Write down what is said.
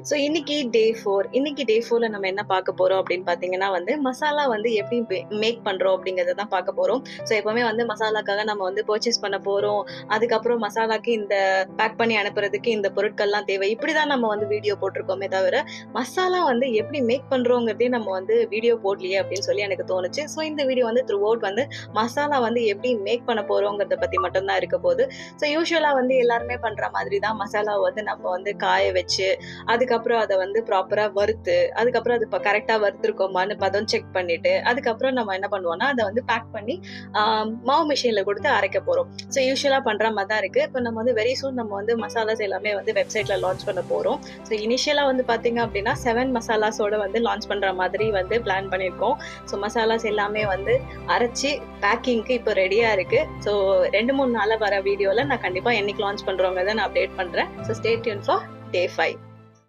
So இன்னைக்கு டே 4. இன்னைக்கு டே 4ல நம்ம என்ன பார்க்க போறோம் அப்படின்னு பார்த்தீங்கன்னா வந்து மசாலா வந்து எப்படி மேக் பண்றோம் அப்படிங்கறத தான் பார்க்க போறோம். ஸோ எப்பவுமே வந்து மசாலாக்காக நம்ம வந்து பர்ச்சேஸ் பண்ண போறோம். அதுக்கப்புறம் மசாலாக்கு இந்த பேக் பண்ணி அனுப்புறதுக்கு இந்த பொருட்கள்லாம் தேவை. இப்படிதான் நம்ம வந்து வீடியோ போட்டிருக்கோமே தவிர மசாலா வந்து எப்படி மேக் பண்றோங்கிறதே நம்ம வந்து வீடியோ போடலையே அப்படின்னு சொல்லி எனக்கு தோணுச்சு. ஸோ இந்த வீடியோ வந்து த்ரூ அவுட் வந்து மசாலா வந்து எப்படி மேக் பண்ண போறோங்கிறத பத்தி மட்டும்தான் இருக்க போகுது. ஸோ யூஸ்வலா வந்து எல்லாருமே பண்ற மாதிரி தான் மசாலா வந்து நம்ம வந்து காய வச்சு அதுக்கப்புறம் அதை வந்து ப்ராப்பரா வறுத்து அதுக்கப்புறம் அது கரெக்டா வறுத்துருக்கோமான்னு பதம் செக் பண்ணிட்டு அதுக்கப்புறம் நம்ம என்ன பண்ணுவோம்னா அதை வந்து பேக் பண்ணி மாவு மிஷின்ல கொடுத்து அரைக்க போறோம். ஸோ யூஸ்வலா பண்ற மாதிரி தான் இருக்கு. இப்போ நம்ம வந்து வெரி சூன் நம்ம வந்து மசாலாஸ் எல்லாமே வந்து வெப்சைட்ல லான்ச் பண்ண போறோம். ஸோ இனிஷியலா வந்து பாத்தீங்க அப்படின்னா 7 மசாலாஸோட வந்து லான்ச் பண்ற மாதிரி வந்து பிளான் பண்ணியிருக்கோம். ஸோ மசாலாஸ் எல்லாமே வந்து அரைச்சி பேக்கிங்க்கு இப்போ ரெடியா இருக்கு. ஸோ 2-3 நாள்ல வர வீடியோல நான் கண்டிப்பா என்னைக்கு லான்ச் பண்றோங்கிறத நான் அப்டேட் பண்றேன். So stay tune for day 5.